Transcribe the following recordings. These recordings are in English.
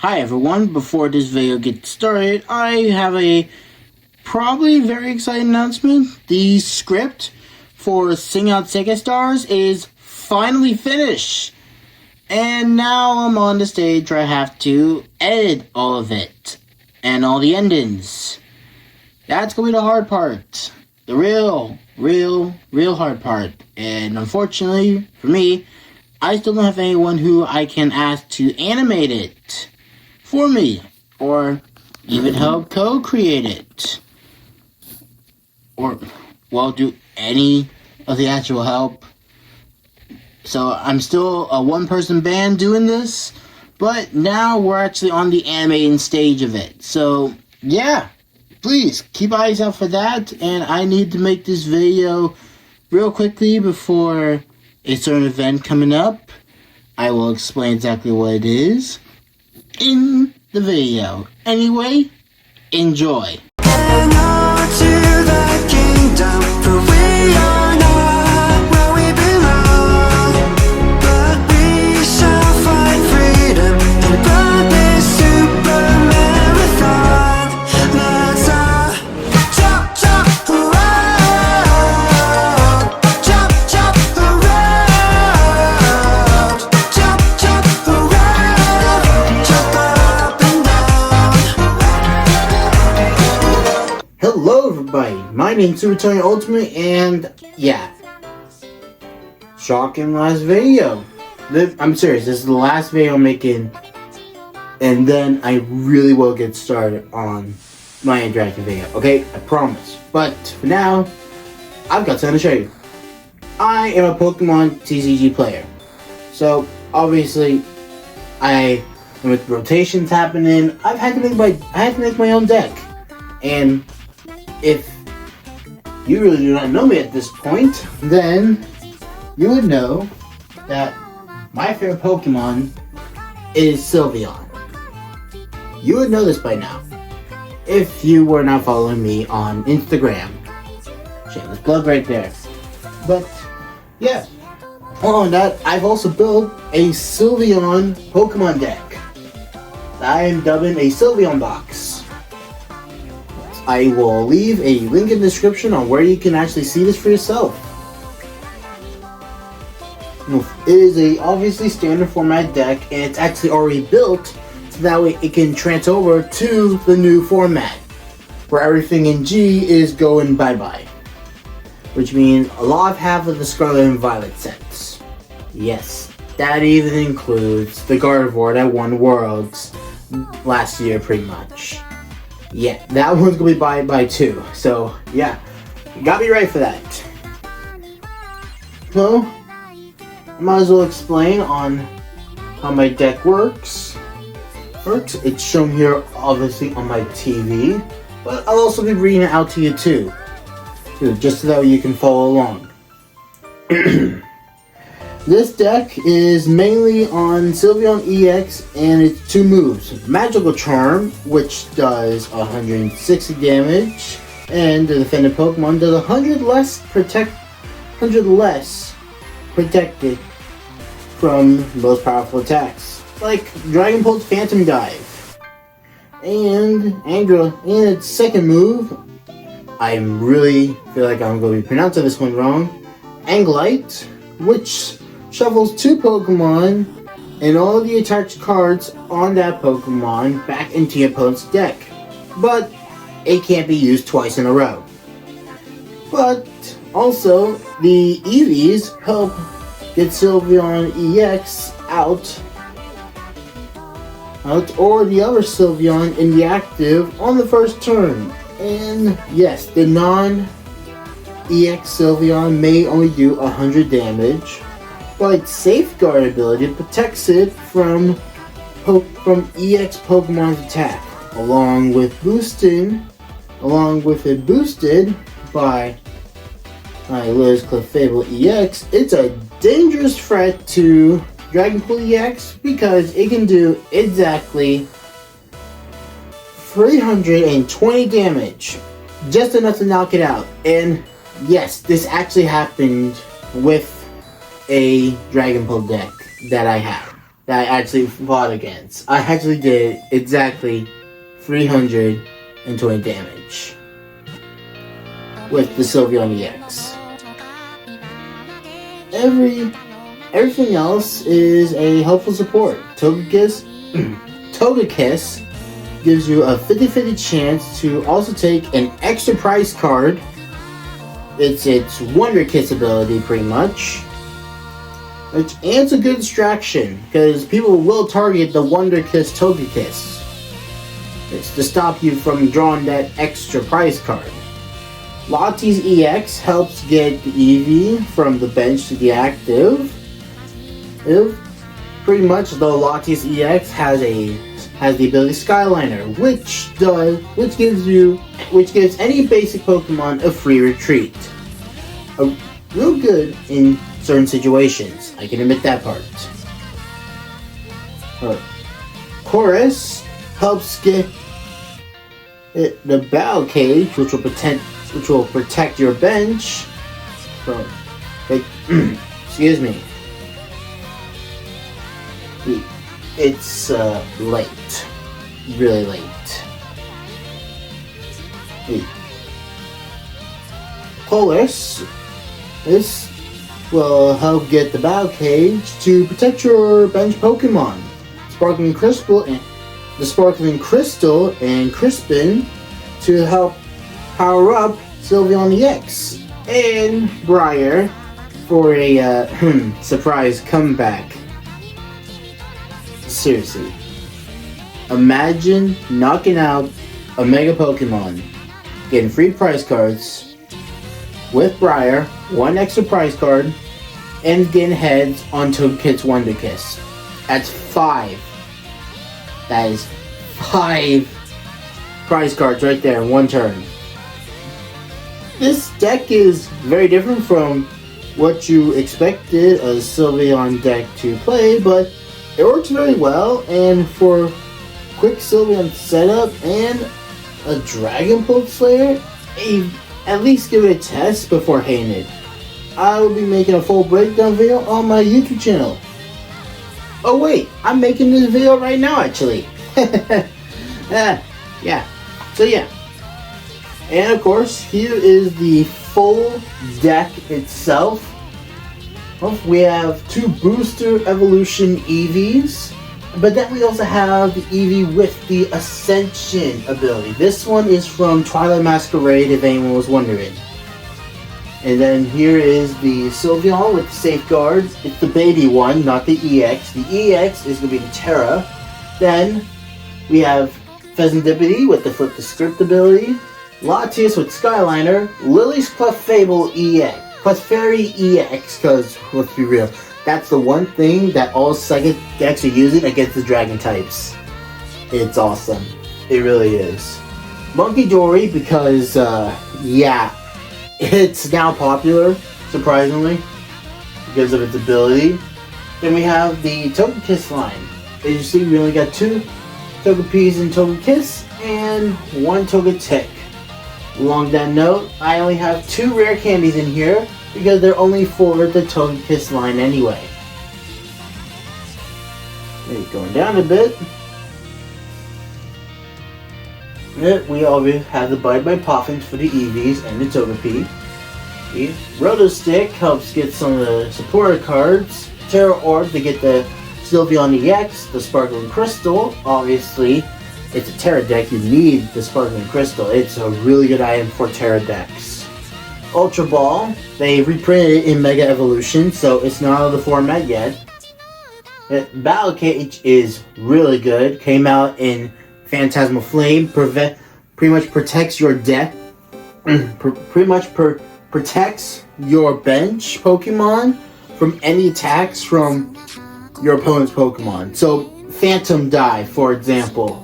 Hi everyone, before this video gets started, I have a probably very exciting announcement. The script for Sing Out Sega Stars is finally finished. And now I'm on the stage where I have to edit all of it. And all the endings. That's going to be the hard part. The real hard part. And unfortunately, for me, I still don't have anyone who I can ask to animate it for me, or even help co-create it, or, well, do any of the actual help. So I'm still a one-person band doing this, but now we're actually on the animating stage of it. So, yeah, please, keep eyes out for that, and I need to make this video real quickly before a certain event coming up. I will explain exactly what it is in the video. Anyway, enjoy. Hello everybody, my name's Super Ultimate, and yeah, shocking last video. I'm serious, this is the last video I'm making, and then I really will get started on my interactive video, okay? I promise. But for now, I've got something to show you. I am a Pokemon TCG player, so obviously, with rotations happening, I had to make my own deck, and if you really do not know me at this point, then you would know that my favorite Pokemon is Sylveon. You would know this by now, if you were not following me on Instagram. Shameless plug right there. But, yeah. On that, I've also built a Sylveon Pokemon deck that I am dubbing a Sylveon Box. I will leave a link in the description on where you can actually see this for yourself. It is a obviously standard format deck, and it's actually already built so that way it can transfer over to the new format, where everything in G is going bye-bye. Which means a lot of half of the Scarlet and Violet sets. Yes, that even includes the Gardevoir that won Worlds last year pretty much. Yeah, that one's gonna be bye-bye too. So, yeah, you gotta be ready for that. So, I might as well explain on how my deck works. It's shown here, obviously, on my TV, but I'll also be reading it out to you too, just so that you can follow along. This deck is mainly on Sylveon EX, and it's two moves. Magical Charm, which does 160 damage, and the defended Pokemon does 100 less protected from most powerful attacks, like Dragon Pulse Phantom Dive. And its second move, I really feel like I'm going to be pronouncing this one wrong, Anglite, which shuffles two Pokemon and all the attached cards on that Pokemon back into your opponent's deck. But it can't be used twice in a row. But also, the EVs help get Sylveon EX out, or the other Sylveon in the active on the first turn. And yes, the non-EX Sylveon may only do 100 damage, but its Safeguard ability protects it from EX Pokemon's attack, along with it boosted by Liz Clefable EX. It's a dangerous threat to Dragon Pulse EX because it can do exactly 320 damage, just enough to knock it out. And yes, this actually happened with a Dragon Pulse deck that I have. that I actually fought against. I actually did exactly 320 damage with the Sylveon EX. Everything else is a helpful support. Togekiss gives you a 50-50 chance to also take an extra prize card. It's Wonder Kiss ability, pretty much. And it's a good distraction, because people will target the Wonder Kiss Togekiss. It's to stop you from drawing that extra prize card. Lottie's EX helps get the Eevee from the bench to the active. Pretty much, though, Lottie's EX has the ability Skyliner, which gives any basic Pokemon a free retreat. Real good in certain situations. I can admit that part. Chorus helps get the Battle Cage, which will protect your bench from. Excuse me. It's late, really late. Chorus. This will help get the Battle Cage to protect your bench Pokemon. The Sparkling Crystal and Crispin to help power up Sylveon EX. And Briar for a surprise comeback. Seriously. Imagine knocking out a Mega Pokemon, getting free prize cards with Briar, one extra prize card, and getting heads on Togekiss Wonder Kiss. That's 5. That is 5 prize cards right there in one turn. This deck is very different from what you expected a Sylveon deck to play, but it works very well, and for quick Sylveon setup and a Dragon Pulse Slayer, at least give it a test before hating it. I will be making a full breakdown video on my YouTube channel. Oh wait, I'm making this video right now actually. Yeah. So yeah. And of course, here is the full deck itself. We have 2 Booster Evolution Eevees, but then we also have the Eevee with the Ascension ability. This one is from Twilight Masquerade, if anyone was wondering. And then here is the Sylveon with the Safeguard. It's the baby one, not the EX. The EX is going to be the Terra. Then we have Pheasantipity with the Flip the Script ability. Latias with Skyliner. Lily's Clefable EX. Clefairy EX, because let's be real, that's the one thing that all Psychic decks are using against the Dragon types. It's awesome. It really is. Monkey Dory, because, yeah, it's now popular, surprisingly, because of its ability. Then we have the Togekiss line. As you see, we only got 2 Togepi's and Togekiss, and 1 Togetic. Along that note, I only have 2 rare candies in here because they're only for the Togekiss line anyway. Maybe going down a bit. We always have the Bite by Poffins for the Eevees and the Togepi. The Roto Stick helps get some of the supporter cards. Terra Orb to get the Sylveon EX, the Sparkling Crystal, obviously. It's a Terra deck, you need the Sparkling Crystal. It's a really good item for Terra decks. Ultra Ball, they reprinted it in Mega Evolution, so it's not out of the format yet. Battle Cage is really good. Came out in Phantasmal Flame, pretty much protects your deck. Protects your bench Pokemon from any attacks from your opponent's Pokemon. So, Phantom Dive, for example.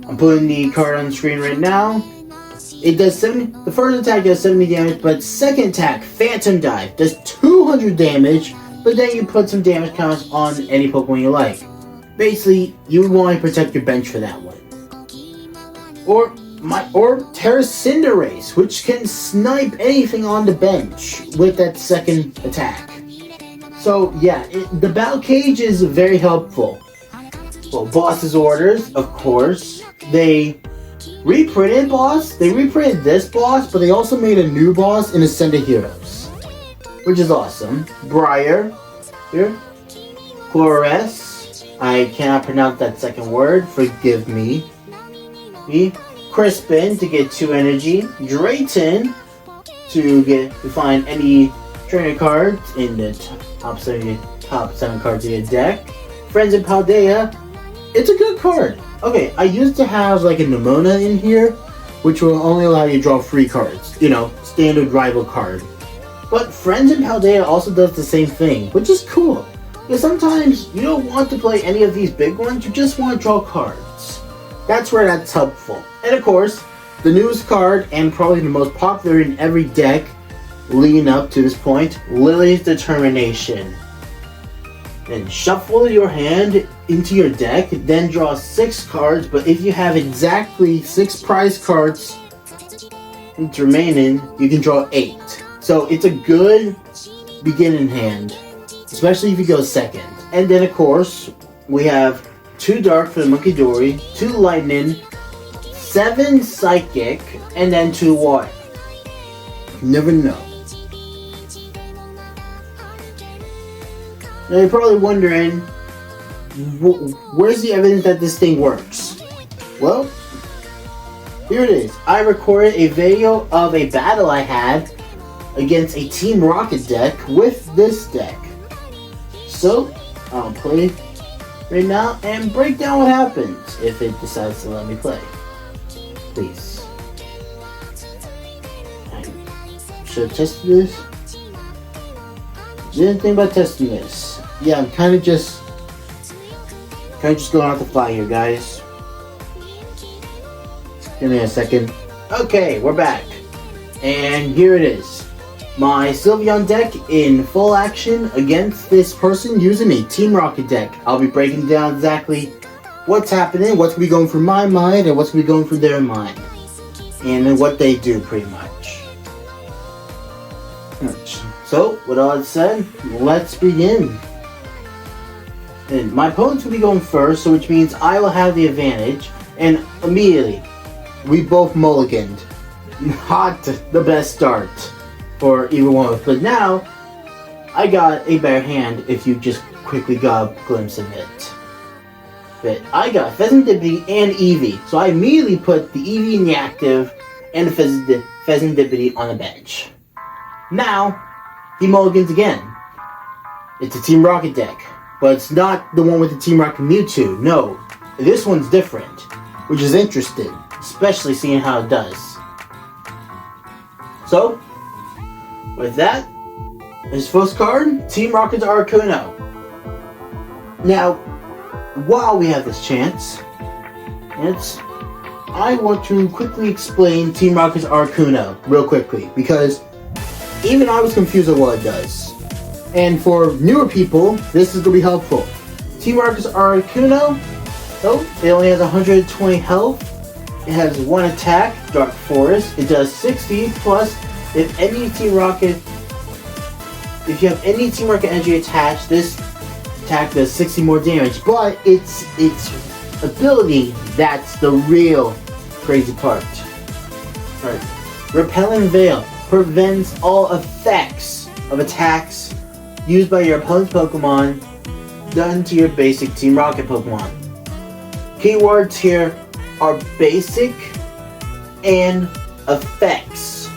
I'm putting the card on the screen right now. It does 70. The first attack does 70 damage, but second attack, Phantom Dive, does 200 damage. But then you put some damage counters on any Pokemon you like. Basically, you want to protect your bench for that one. Or Terra Cinderace, which can snipe anything on the bench with that second attack. So yeah, the battle cage is very helpful. Well, boss's orders, of course. They reprinted boss. They reprinted this boss, but they also made a new boss in Ascended Heroes, which is awesome. Briar, here. Flores, I cannot pronounce that second word. Forgive me. Crispin to get 2 energy. Drayton to find any trainer cards in the top 7 cards of your deck. Friends in Paldea, it's a good card. Okay, I used to have like a Nimona in here, which will only allow you to draw free cards. You know, standard rival card. But Friends in Paldea also does the same thing, which is cool. Because sometimes you don't want to play any of these big ones, you just want to draw cards. That's where that's helpful. And of course, the newest card, and probably the most popular in every deck leading up to this point, Lily's Determination. Then shuffle your hand into your deck, then draw 6 cards, but if you have exactly 6 prize cards remaining, you can draw 8. So it's a good beginning hand, especially if you go second. And then of course, we have 2 Dark for the Monkey Dory, 2 Lightning, 7 Psychic, and then 2 Water. You never know. Now you're probably wondering, where's the evidence that this thing works? Well, here it is. I recorded a video of a battle I had against a Team Rocket deck with this deck. So, I'll play right now and break down what happens if it decides to let me play. Please. I should have tested this. Didn't think about testing this. Yeah, I'm kind of just going off the fly here, guys. Give me a second. Okay, we're back. And here it is. My Sylveon deck in full action against this person using a Team Rocket deck. I'll be breaking down exactly what's happening, what's going to be going through my mind, and what's going to be going through their mind. And then what they do, pretty much. So, with all that said, let's begin. And my opponent's will be going first, so which means I will have the advantage. And immediately, we both mulliganed. Not the best start for either one of us. But now, I got a better hand if you just quickly got a glimpse of it. But I got Pheasantipity and Eevee, so I immediately put the Eevee in the active and the Pheasantipity on the bench. Now, he mulligans again. It's a Team Rocket deck, but it's not the one with the Team Rocket Mewtwo. No, this one's different, which is interesting, especially seeing how it does. So, with that, his first card, Team Rocket's Articuno. Now, while we have this chance, I want to quickly explain Team Rocket's Articuno real quickly, because even I was confused at what it does. And for newer people, this is going to be helpful. Team Rocket's Articuno, it only has 120 health. It has 1 attack, Dark Forest. It does 60 plus if you have any Team Rocket energy attached, this attack does 60 more damage. But its ability, that's the real crazy part. Alright. Repellent Veil prevents all effects of attacks used by your opponent's Pokemon done to your basic Team Rocket Pokemon. Keywords here are basic and effects.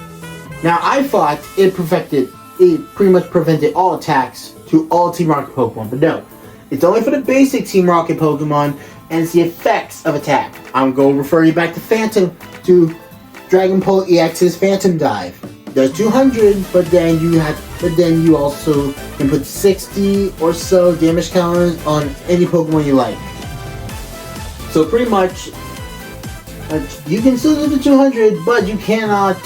Now I thought it pretty much prevented all attacks to all Team Rocket Pokemon, but no. It's only for the basic Team Rocket Pokemon, and it's the effects of attack. I'm going to refer you back to Dragon Pole EX's Phantom Dive. Does 200, but then you also can put 60 or so damage counters on any Pokemon you like. So pretty much, you can still do the 200, but you cannot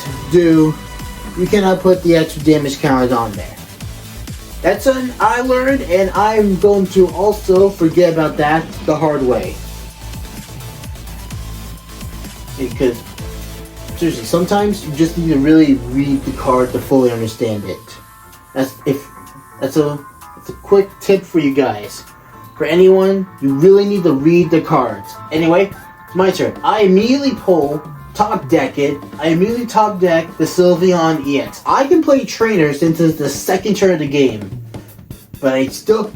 put the extra damage counters on there. That's something I learned, and I'm going to also forget about that the hard way. Because seriously, sometimes you just need to really read the card to fully understand it. That's it's a quick tip for you guys. For anyone, you really need to read the cards. Anyway, it's my turn. I immediately pull, top deck it. I immediately top deck the Sylveon EX. I can play trainer since it's the second turn of the game. But I still...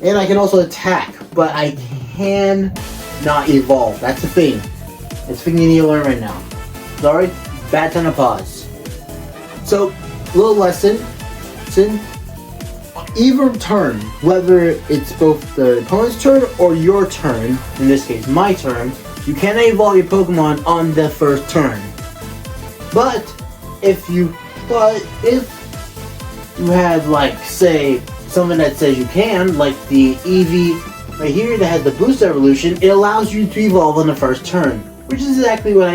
And I can also attack. But I can not evolve. That's the thing. That's the thing you need to learn right now. Sorry, bad time to pause. So, little lesson. Either turn, whether it's both the opponent's turn or your turn, in this case my turn, you cannot evolve your Pokemon on the first turn. But if you had, like, say, something that says you can, like the Eevee right here that has the boost evolution, it allows you to evolve on the first turn, which is exactly what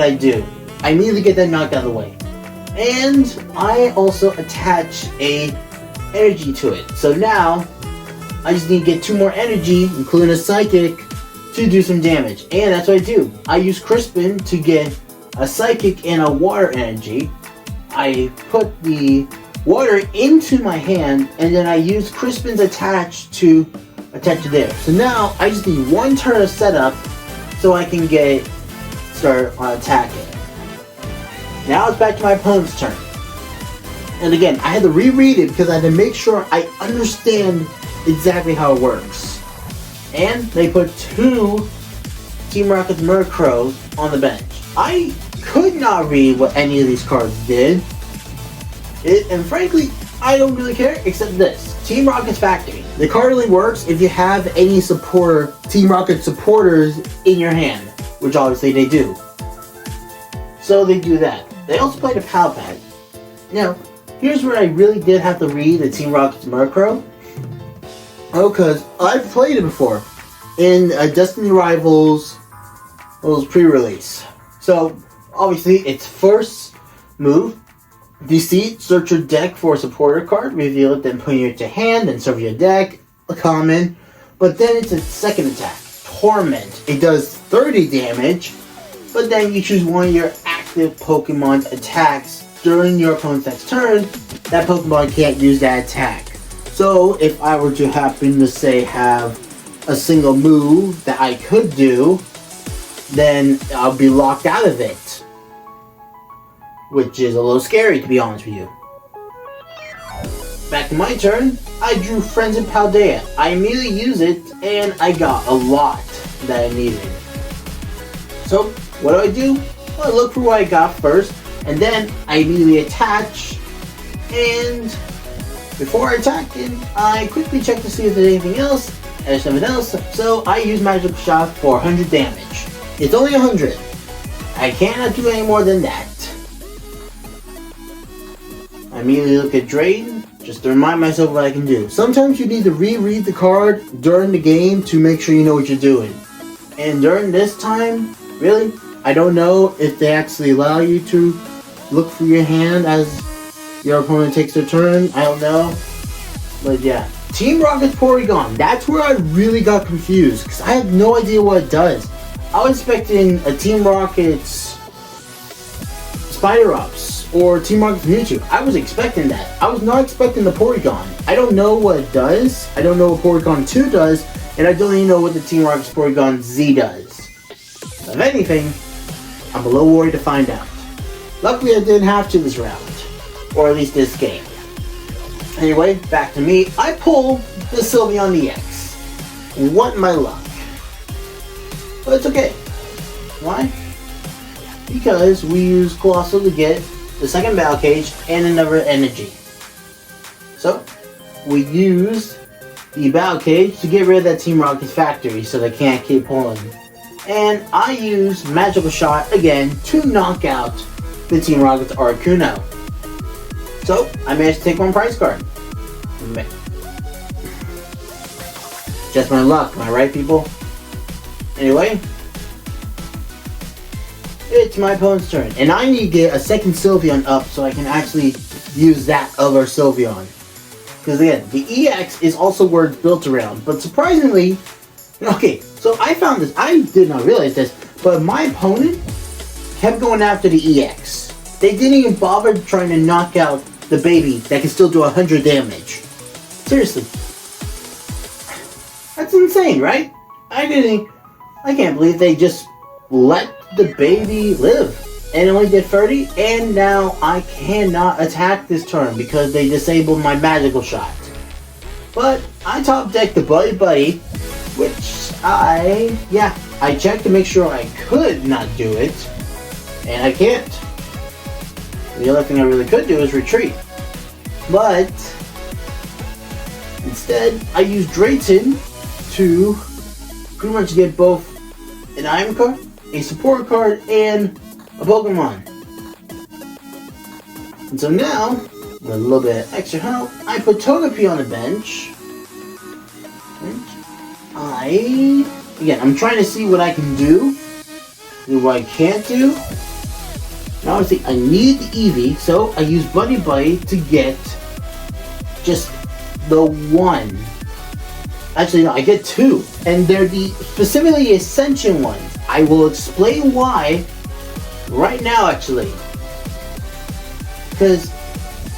I do. I immediately get that knocked out of the way. And I also attach a energy to it. So now, I just need to get 2 more energy, including a psychic, to do some damage. And that's what I do. I use Crispin to get a psychic and a water energy. I put the water into my hand, and then I use Crispin's attach to there. So now, I just need 1 turn of setup so I can start on attacking. Now it's back to my opponent's turn. And again, I had to reread it because I had to make sure I understand exactly how it works. And they put 2 Team Rocket's Murkrows on the bench. I could not read what any of these cards did. And frankly, I don't really care except this. Team Rocket's Factory. The card only works if you have any Team Rocket supporters in your hand, which obviously they do. So they do that. They also played a Pal Pad. Now, here's where I really did have to read the Team Rocket's Murkrow. Oh, because I've played it before in Destiny Rivals pre-release. So, obviously, its first move, Deceit, search your deck for a supporter card, reveal it, then put it into hand, then serve your deck, a common. But then it's its second attack, Torment. It does 30 damage, but then you choose one of your active Pokemon attacks during your opponent's next turn. That Pokemon can't use that attack. So if I were to happen to say have a single move that I could do, then I'll be locked out of it. Which is a little scary, to be honest with you. Back to my turn, I drew Frenzied Paldea. I immediately use it, and I got a lot that I needed. So, what do? Well, I look for what I got first, and then I immediately attach, and before I attack it, I quickly check to see if there's anything else, and there's something else, so I use Magical Shot for 100 damage. It's only 100. I cannot do any more than that. I immediately look at Drain, just to remind myself what I can do. Sometimes you need to reread the card during the game to make sure you know what you're doing. And during this time, really, I don't know if they actually allow you to look for your hand as your opponent takes their turn. I don't know. But yeah. Team Rocket's Porygon. That's where I really got confused, because I had no idea what it does. I was expecting a Team Rocket's Spider-Ops or Team Rocket's Mewtwo. I was expecting that. I was not expecting the Porygon. I don't know what it does. I don't know what Porygon 2 does. And I don't even know what the Team Rocket's Porygon Z does. So if anything, I'm a little worried to find out. Luckily I didn't have to this round. Or at least this game. Anyway, back to me. I pull the Sylveon EX. What my luck. But it's okay. Why? Because we use Colossal to get the second Battle Cage and another energy. So, we use the Battle Cage to get rid of that Team Rocket's Factory so they can't keep pulling. And I use Magical Shot again to knock out the Team Rocket's Articuno. So, I managed to take 1 prize card. Just my luck, am I right, people? Anyway, it's my opponent's turn, and I need to get a second Sylveon up so I can actually use that other Sylveon. Because again, the EX is also where it's built around, but surprisingly, okay, so I found this, I did not realize this, but my opponent kept going after the EX. They didn't even bother trying to knock out the baby that can still do 100 damage. Seriously. That's insane, right? I can't believe they just let the baby live. And it only did 30, and now I cannot attack this turn because they disabled my magical shot. But I top decked the Buddy Buddy, which I checked to make sure I could not do it, and I can't. The other thing I really could do is retreat. But instead, I used Drayton to pretty much get both an item card, a support card, and a Pokemon. And so now, with a little bit of extra help, I put Togepi on the bench. And I'm trying to see what I can do, and what I can't do. Now obviously I need the Eevee, so I use Buddy Buddy to get just the one. Actually, no, I get two, and they're specifically Ascension ones. I will explain why right now, actually. Because,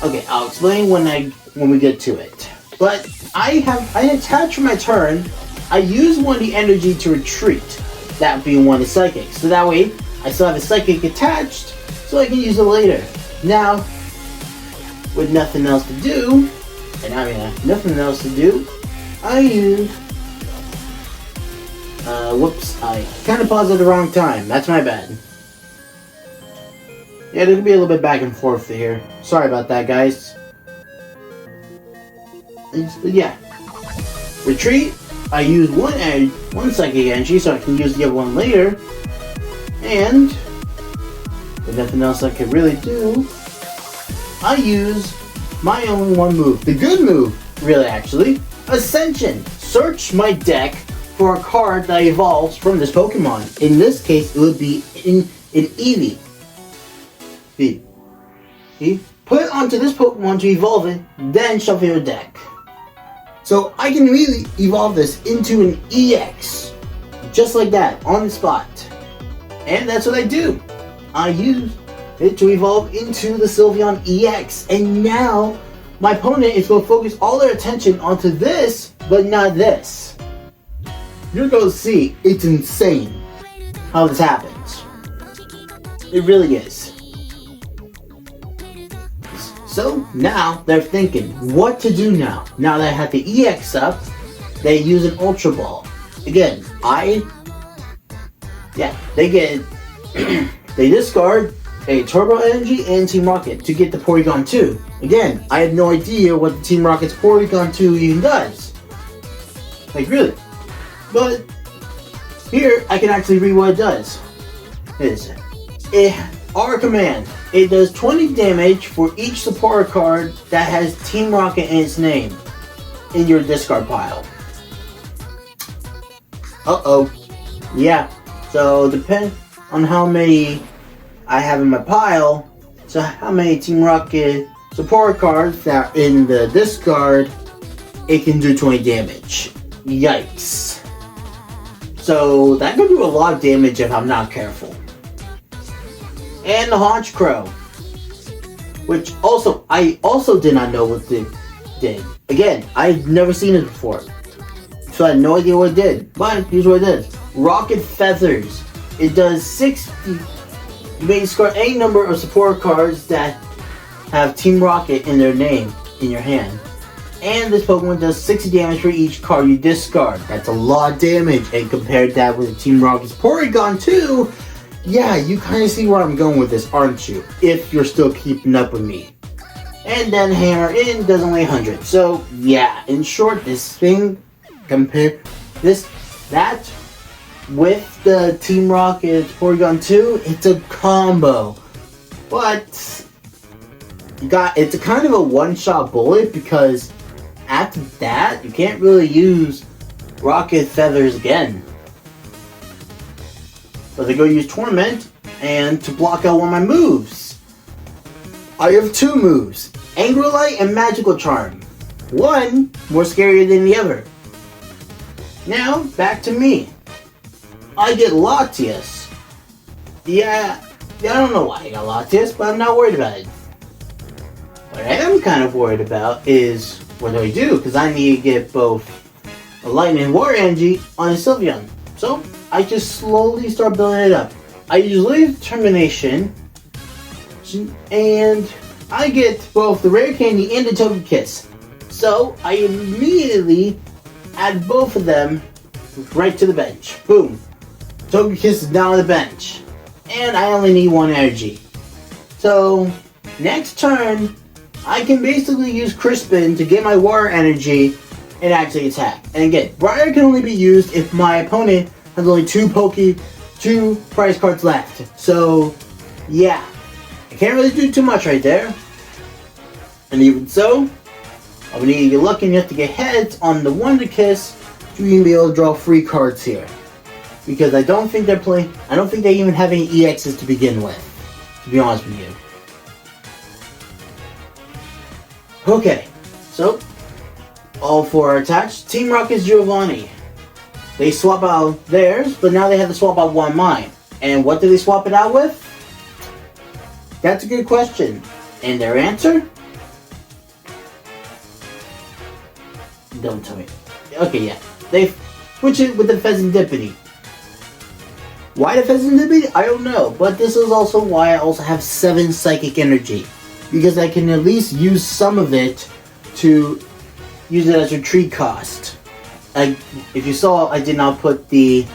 okay, I'll explain when we get to it. But I attach for my turn. I use one of the energy to retreat. That being one of the psychics. So that way, I still have a psychic attached, so I can use it later. Now, with nothing else to do, I use. Whoops! I kind of paused at the wrong time. That's my bad. Yeah, there could be a little bit back and forth here. Sorry about that, guys. Yeah. Retreat. I use one psychic energy, so I can use the other one later. And with nothing else I could really do, I use my only one move. The good move, really, actually. Ascension. Search my deck for a card that evolves from this Pokemon. In this case, it would be an Eevee. Put it onto this Pokemon to evolve it, then shuffle your deck. So I can immediately evolve this into an EX. Just like that, on the spot. And that's what I do. I use it to evolve into the Sylveon EX. And now, my opponent is going to focus all their attention onto this, but not this. You're going to see, it's insane how this happens. It really is. So now they're thinking, what to do now? Now that I have the EX up, they use an Ultra Ball. Again, they discard a Turbo Energy and Team Rocket to get the Porygon 2. Again, I had no idea what the Team Rocket's Porygon 2 even does. Like, really. But here, I can actually read what it does. Our command. It does 20 damage for each support card that has Team Rocket in its name in your discard pile. Uh-oh. Yeah. So, depend on how many I have in my pile, so how many Team Rocket support cards that are in the discard, it can do 20 damage. Yikes. So, that could do a lot of damage if I'm not careful. And the Haunch Crow, which I also did not know what it did. Again, I've never seen it before, so I had no idea what it did. But here's what it is: Rocket Feathers. It does 60. You may discard any number of support cards that have Team Rocket in their name in your hand, and this Pokemon does 60 damage for each card you discard. That's a lot of damage, and compared that with Team Rocket's Porygon 2. Yeah, you kind of see where I'm going with this, aren't you? If you're still keeping up with me. And then Hammer In does only 100. So, yeah, in short, this thing, that with the Team Rocket Porygon 2, it's a combo. But, it's a kind of a one-shot bullet, because after that, you can't really use Rocket Feathers again. So they go use Torment, and to block out one of my moves. I have two moves, Angrelite and Magical Charm. One more scarier than the other. Now, back to me. I get Latias. Yeah, I don't know why I got Latias, but I'm not worried about it. What I am kind of worried about is what do I do? Because I need to get both a lightning and water energy on a Sylveon. So I just slowly start building it up. I use Lily Determination, and I get both the Rare Candy and the Togekiss. So I immediately add both of them right to the bench. Boom. Togekiss is now on the bench. And I only need one energy. So next turn, I can basically use Crispin to get my water energy and actually attack. And again, Briar can only be used if my opponent has only two prize cards left. So yeah, I can't really do too much right there. And even so, I would need to get lucky enough to get heads on the Wonder Kiss to even be able to draw free cards here. Because I don't think I don't think they even have any EXs to begin with, to be honest with you. Okay, so all four are attached. Team Rocket's Giovanni. They swap out theirs, but now they have to swap out one mine. And what do they swap it out with? That's a good question. And their answer? Don't tell me. Okay, yeah. They switch it with the Pheasantipity. Why the Pheasantipity? I don't know. But this is also why I also have 7 Psychic Energy. Because I can at least use some of it to use it as retreat cost. If you saw, I did not put the...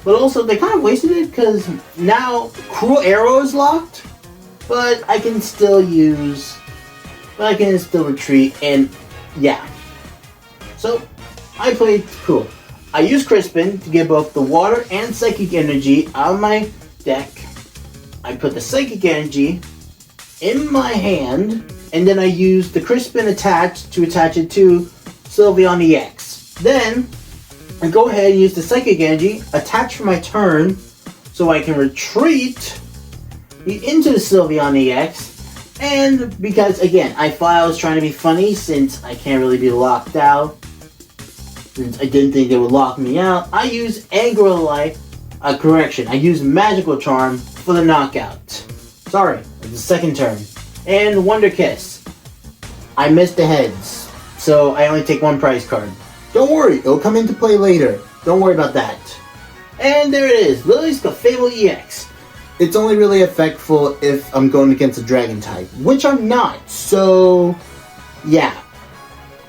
But also, they kind of wasted it because now Cruel Arrow is locked. But I can still use... But I can still retreat, and yeah. So, I played Cruel. I used Crispin to get both the water and Psychic Energy out of my deck. I put the Psychic Energy in my hand, and then I used the Crispin attached to attach it to Sylveon EX. Then, I go ahead and use the Psychic Energy, attach for my turn, so I can retreat into the Sylveon EX. And because, again, I thought I was trying to be funny since I can't really be locked out. Since I didn't think they would lock me out, I use Angrelite, I use Magical Charm for the knockout. Sorry, it's the second turn. And Wonder Kiss. I missed the heads, so I only take one prize card. Don't worry, it'll come into play later. Don't worry about that. And there it is, Lily's Clefable EX. It's only really effectful if I'm going against a Dragon type, which I'm not, so yeah.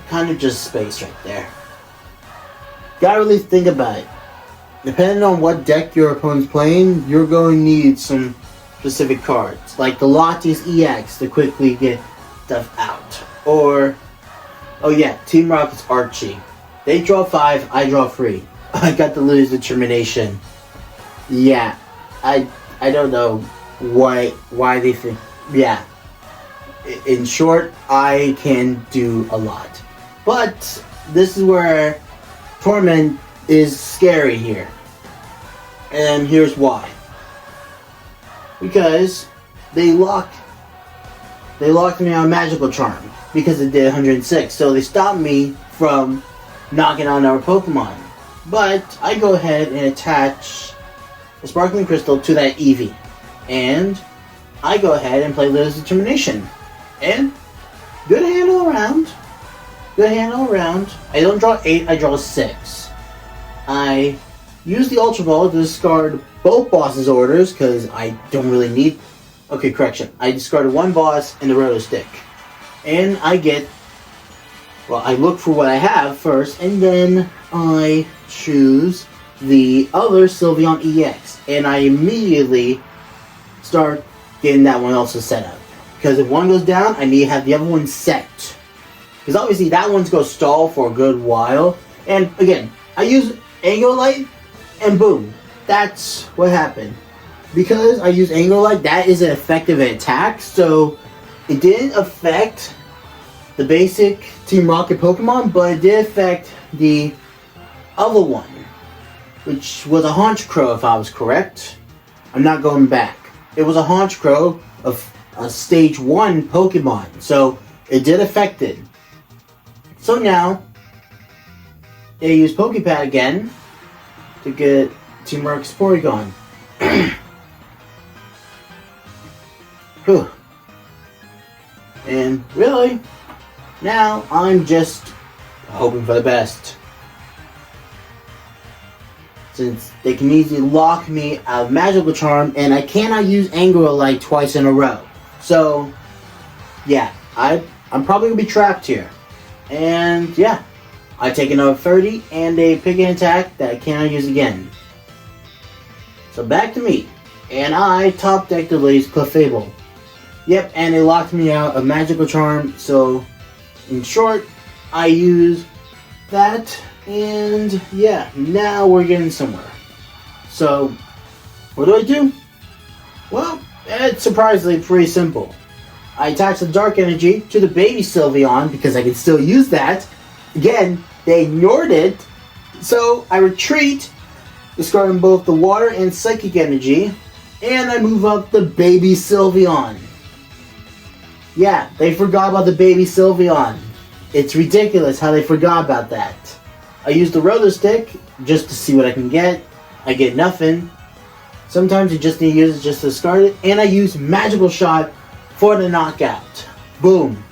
Kind of just space right there. Gotta really think about it. Depending on what deck your opponent's playing, you're going to need some specific cards. Like the Latias EX to quickly get stuff out. Or, oh yeah, Team Rocket's Archie. They draw 5, I draw 3. I got to lose Determination. Yeah, I don't know why they think. Yeah, in short, I can do a lot. But this is where Torment is scary here. And here's why. Because they locked me on Magical Charm because it did 106. So they stopped me from knocking out another Pokemon. But I go ahead and attach a Sparkling Crystal to that Eevee. And I go ahead and play Lily's Determination. And good hand all around. Good hand all around. I don't draw 8, I draw 6. I use the Ultra Ball to discard both bosses' orders because I don't really need... Okay, correction. I discarded one boss and the Roto Stick. And I get... Well, I look for what I have first, and then I choose the other Sylveon EX. And I immediately start getting that one also set up. Because if one goes down, I need to have the other one set. Because obviously that one's going to stall for a good while. And again, I use Angrelite, and boom. That's what happened. Because I use Angrelite, that is an effective attack. So it didn't affect the basic Team Rocket Pokemon, but it did affect the other one. Which was a Haunch Crow, if I was correct. I'm not going back. It was a Haunch Crow of a Stage 1 Pokemon. So it did affect it. So now, they use Pokepad again to get Team Rocket's Porygon. And really, now I'm just hoping for the best. Since they can easily lock me out of Magical Charm, and I cannot use Anger like twice in a row. So, yeah, I'm probably going to be trapped here. And, yeah, I take another 30 and a pick and attack that I cannot use again. So back to me. And I top decked the Lady's Clefable. Yep, and it locked me out of Magical Charm. So, in short, I use that. And, yeah, now we're getting somewhere. So, what do? Well, it's surprisingly pretty simple. I attach the Dark Energy to the baby Sylveon because I can still use that. Again, they ignored it. So I retreat, discarding both the Water and Psychic Energy, and I move up the baby Sylveon. Yeah, they forgot about the baby Sylveon. It's ridiculous how they forgot about that. I use the Roller Stick just to see what I can get. I get nothing. Sometimes you just need to use it just to discard it. And I use Magical Shot for the knockout. Boom.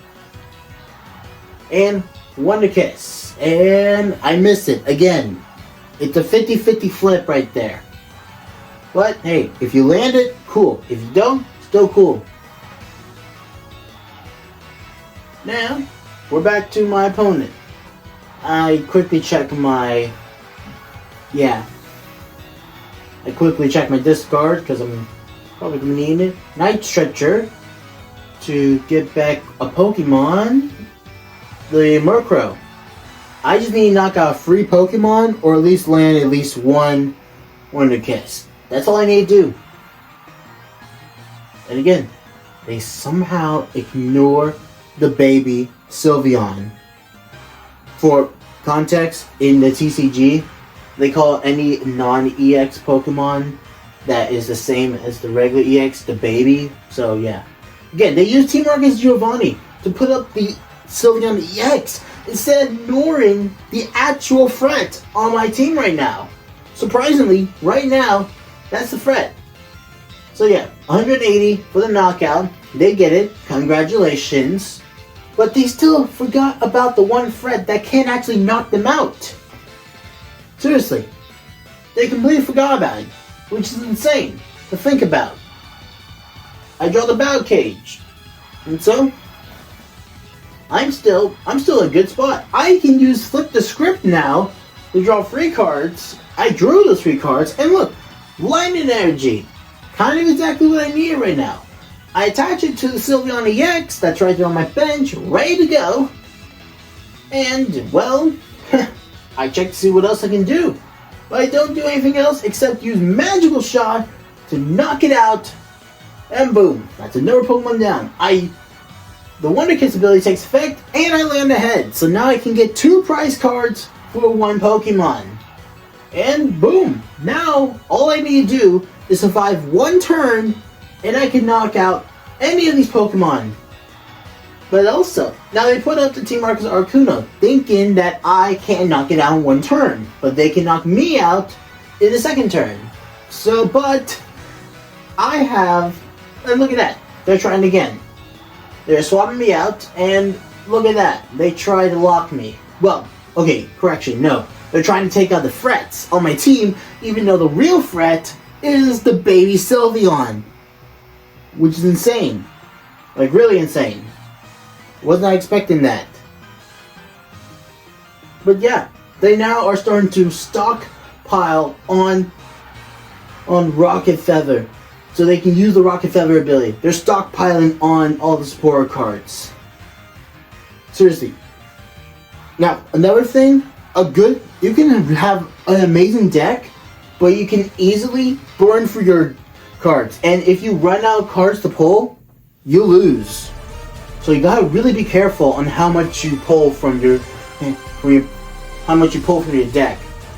And Wonder Kiss. And I miss it again. It's a 50-50 flip right there. But hey, if you land it, cool. If you don't, still cool. Now, we're back to my opponent. I quickly check my... Yeah. I quickly check my discard because I'm probably going to need it. Night Stretcher to get back a Pokemon. The Murkrow. I just need to knock out a free Pokemon or at least land at least one Wonder Kiss. That's all I need to do. And again, they somehow ignore the baby Sylveon. For context, in the TCG, they call any non-EX Pokemon that is the same as the regular EX the baby. So yeah. Again, they use Team Rocket's Giovanni to put up the Sylveon EX instead of ignoring the actual threat on my team right now. Surprisingly, right now, that's the threat. So yeah, 180 for the knockout. They get it. Congratulations. But they still forgot about the one threat that can actually knock them out. Seriously. They completely forgot about it. Which is insane to think about. I draw the Battle Cage. And so, I'm still in a good spot. I can use Flip the Script now to draw 3 cards. I drew those 3 cards. And look, Lightning Energy. Kind of exactly what I need right now. I attach it to the Sylveon EX, that's right there on my bench, ready to go. And, well, I check to see what else I can do. But I don't do anything else except use Magical Shot to knock it out. And boom, that's another Pokemon down. The Wonder Kiss ability takes effect, and I land ahead. So now I can get 2 prize cards for 1 Pokemon. And boom, now all I need to do is survive 1 turn, and I can knock out any of these Pokemon. But also, now they put up the Team Rocket's Articuno, thinking that I can't knock it out in 1 turn. But they can knock me out in the 2nd turn. So, but I have... And look at that. They're trying again. They're swapping me out, and look at that. They try to lock me. Well, okay, correction, no. They're trying to take out the threats on my team, even though the real threat is the baby Sylveon. Which is insane. Like, really insane. Was not expecting that. But yeah, they now are starting to stockpile on Rocket Feather. So they can use the Rocket Feather ability. They're stockpiling on all the supporter cards. Seriously. Now, another thing, you can have an amazing deck, but you can easily burn through your cards. And if you run out of cards to pull, you lose. So you gotta really be careful on how much you pull from your deck.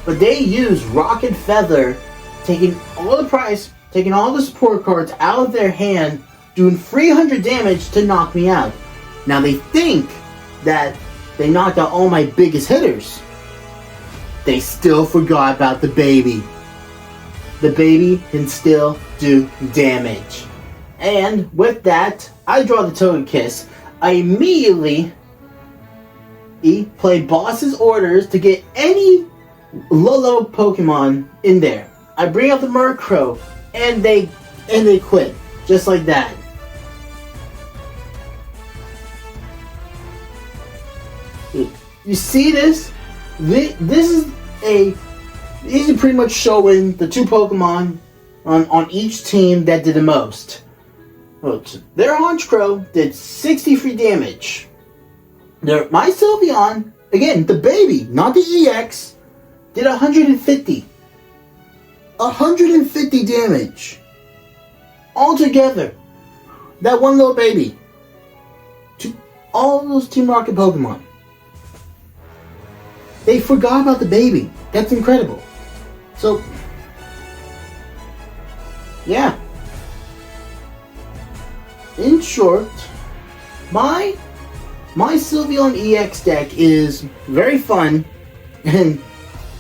But they use Rocket Feather, taking all the support cards out of their hand, doing 300 damage to knock me out. Now they think that they knocked out all my biggest hitters. They still forgot about the baby. The baby can still do damage. And with that, I draw the Togekiss. I immediately play boss's orders to get any low-level Pokemon in there. I bring out the Murkrow, and they quit. Just like that. You see this? These are pretty much showing the 2 Pokemon on each team that did the most. Their Honchkrow did 60 free damage. My Sylveon, again, the baby, not the EX, did 150. 150 damage. Altogether. That one little baby. All those Team Rocket Pokemon. They forgot about the baby. That's incredible. So, yeah. In short, my Sylveon EX deck is very fun and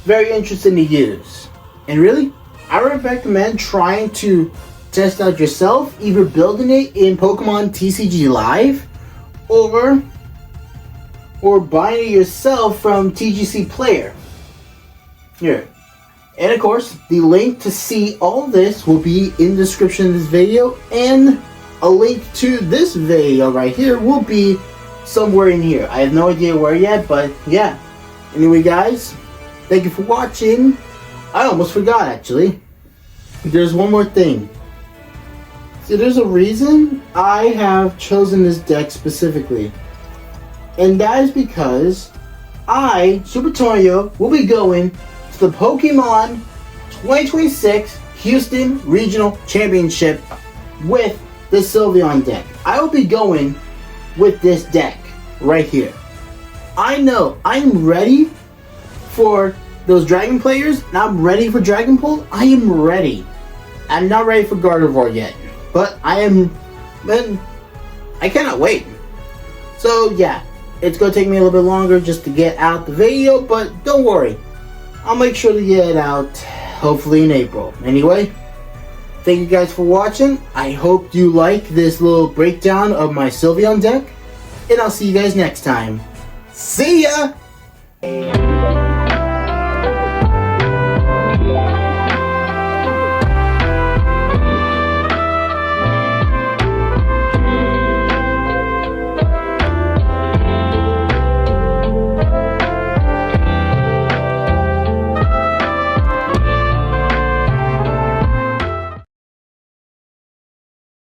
very interesting to use. And really, I would recommend trying to test out yourself, either building it in Pokemon TCG Live or buying it yourself from TGC Player. Here. And of course, the link to see all this will be in the description of this video, and a link to this video right here will be somewhere in here. I have no idea where yet, but yeah. Anyway, guys, thank you for watching. I almost forgot, actually. There's one more thing. See, there's a reason I have chosen this deck specifically. And that is because I, Super Tonyo, will be going to the Pokemon 2026 Houston Regional Championship with the Sylveon deck. I will be going with this deck right here. I know I'm ready for those Dragon players, and I'm ready for Dragon Pull. I am ready. I'm not ready for Gardevoir yet, but I am. Man, I cannot wait. So yeah, it's gonna take me a little bit longer just to get out the video, but don't worry, I'll make sure to get it out hopefully in April. Anyway, thank you guys for watching. I hope you like this little breakdown of my Sylveon deck, and I'll see you guys next time. See ya!